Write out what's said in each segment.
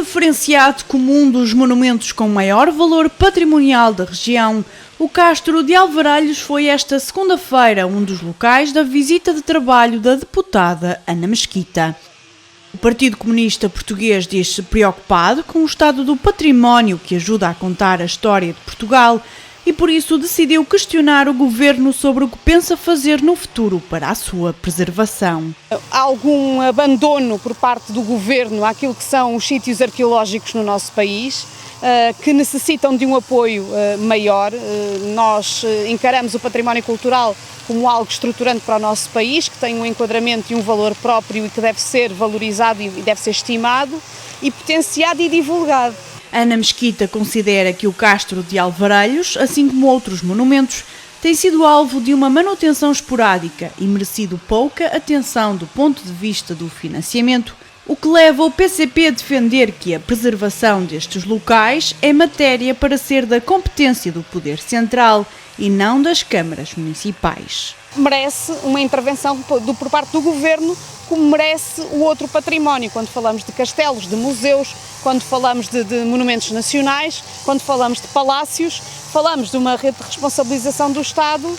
Referenciado como um dos monumentos com maior valor patrimonial da região, o Castro de Alvarelhos foi esta segunda-feira um dos locais da visita de trabalho da deputada Ana Mesquita. O Partido Comunista Português diz-se preocupado com o estado do património que ajuda a contar a história de Portugal e por isso decidiu questionar o governo sobre o que pensa fazer no futuro para a sua preservação. Há algum abandono por parte do governo àquilo que são os sítios arqueológicos no nosso país, que necessitam de um apoio maior. Nós encaramos o património cultural como algo estruturante para o nosso país, que tem um enquadramento e um valor próprio e que deve ser valorizado e deve ser estimado e potenciado e divulgado. Ana Mesquita considera que o Castro de Alvarelhos, assim como outros monumentos, tem sido alvo de uma manutenção esporádica e merecido pouca atenção do ponto de vista do financiamento, o que leva o PCP a defender que a preservação destes locais é matéria para ser da competência do Poder Central e não das câmaras municipais. Merece uma intervenção por parte do governo, como merece o outro património, quando falamos de castelos, de museus, quando falamos de monumentos nacionais, quando falamos de palácios, falamos de uma rede de responsabilização do Estado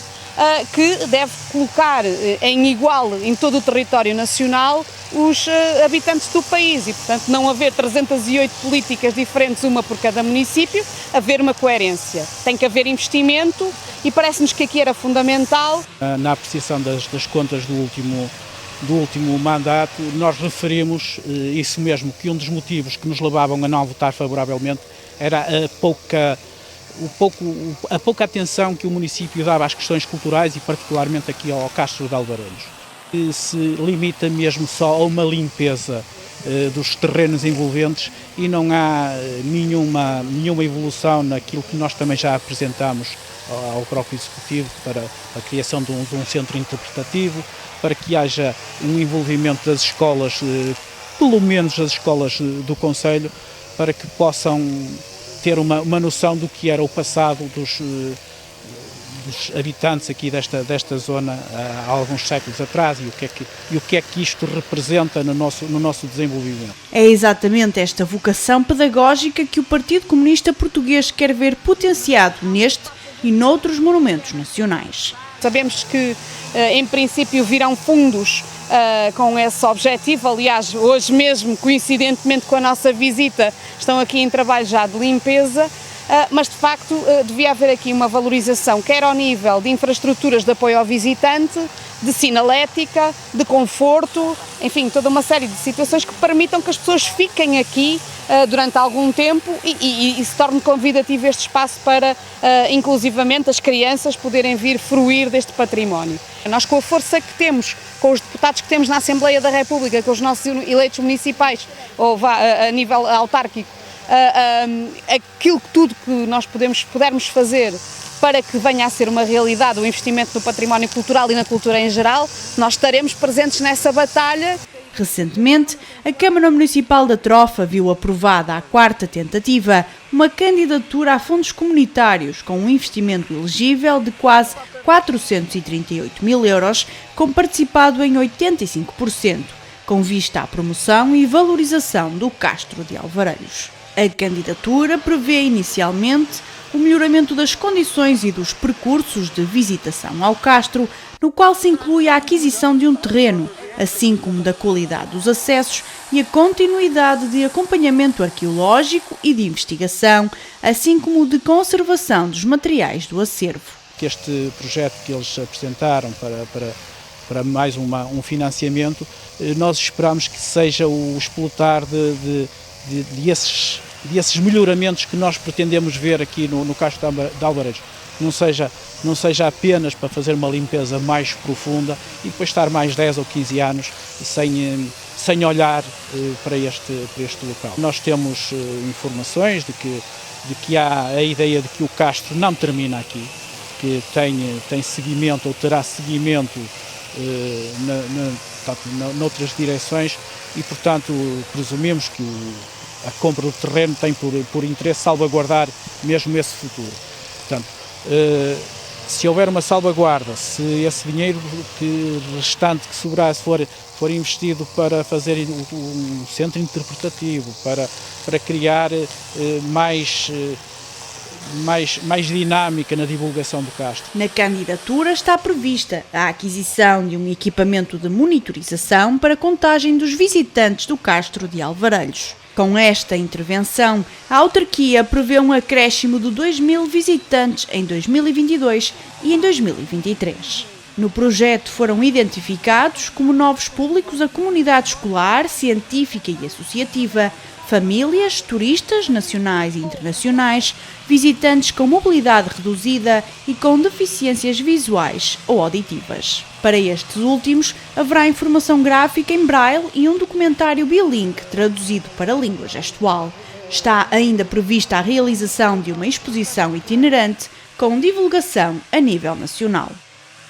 que deve colocar em igual em todo o território nacional os habitantes do país e, portanto, não haver 308 políticas diferentes, uma por cada município, haver uma coerência. Tem que haver investimento e parece-nos que aqui era fundamental. Na apreciação das contas do último mandato, nós referimos isso mesmo, que um dos motivos que nos levavam a não votar favoravelmente era a pouca atenção que o município dava às questões culturais e particularmente aqui ao Castro de Alvarelhos. Se limita mesmo só a uma limpeza dos terrenos envolventes e não há nenhuma evolução naquilo que nós também já apresentámos ao próprio Executivo para a criação de um centro interpretativo, para que haja um envolvimento das escolas, pelo menos as escolas do Concelho, para que possam ter uma noção do que era o passado dos habitantes aqui desta zona há alguns séculos atrás e o que é que isto representa no nosso desenvolvimento. É exatamente esta vocação pedagógica que o Partido Comunista Português quer ver potenciado neste e noutros monumentos nacionais. Sabemos que, em princípio, virão fundos com esse objetivo. Aliás, hoje mesmo, coincidentemente com a nossa visita, estão aqui em trabalho já de limpeza, mas de facto devia haver aqui uma valorização, quer ao nível de infraestruturas de apoio ao visitante, de sinalética, de conforto, enfim, toda uma série de situações que permitam que as pessoas fiquem aqui durante algum tempo e se torne convidativo este espaço para, inclusivamente, as crianças poderem vir fruir deste património. Nós, com a força que temos, com os deputados que temos na Assembleia da República, com os nossos eleitos municipais, ou a nível autárquico, aquilo tudo que nós pudermos fazer para que venha a ser uma realidade o investimento no património cultural e na cultura em geral, nós estaremos presentes nessa batalha. Recentemente, a Câmara Municipal da Trofa viu aprovada à quarta tentativa uma candidatura a fundos comunitários com um investimento elegível de quase 438 mil euros, com participado em 85%, com vista à promoção e valorização do Castro de Alvarelhos. A candidatura prevê inicialmente o melhoramento das condições e dos percursos de visitação ao Castro, no qual se inclui a aquisição de um terreno, assim como da qualidade dos acessos e a continuidade de acompanhamento arqueológico e de investigação, assim como de conservação dos materiais do acervo. Este projeto que eles apresentaram para mais um financiamento, nós esperamos que seja o explotar desses melhoramentos que nós pretendemos ver aqui no Castro de Alvarelhos. Não seja apenas para fazer uma limpeza mais profunda e depois estar mais 10 ou 15 anos sem olhar para este local. Nós temos informações de que há a ideia de que o Castro não termina aqui, que tem seguimento ou terá seguimento noutras direções e, portanto, presumimos que a compra do terreno tem por interesse salvaguardar mesmo esse futuro. Portanto, se houver uma salvaguarda, se esse dinheiro restante que sobrar for investido para fazer um centro interpretativo, para criar mais dinâmica na divulgação do castro. Na candidatura está prevista a aquisição de um equipamento de monitorização para contagem dos visitantes do castro de Alvarelhos. Com esta intervenção, a autarquia prevê um acréscimo de 2.000 visitantes em 2022 e em 2023. No projeto foram identificados como novos públicos a comunidade escolar, científica e associativa, famílias, turistas nacionais e internacionais, visitantes com mobilidade reduzida e com deficiências visuais ou auditivas. Para estes últimos, haverá informação gráfica em braille e um documentário bilingue traduzido para a língua gestual. Está ainda prevista a realização de uma exposição itinerante com divulgação a nível nacional.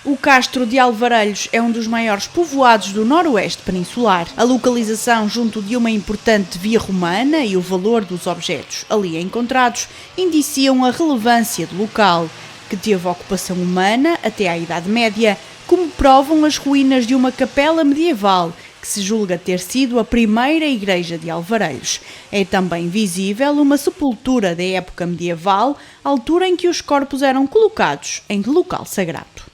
O castro de Alvarelhos é um dos maiores povoados do noroeste peninsular. A localização junto de uma importante via romana e o valor dos objetos ali encontrados indiciam a relevância do local, que teve ocupação humana até à Idade Média, como provam as ruínas de uma capela medieval, que se julga ter sido a primeira igreja de Alvarelhos. É também visível uma sepultura da época medieval, altura em que os corpos eram colocados em local sagrado.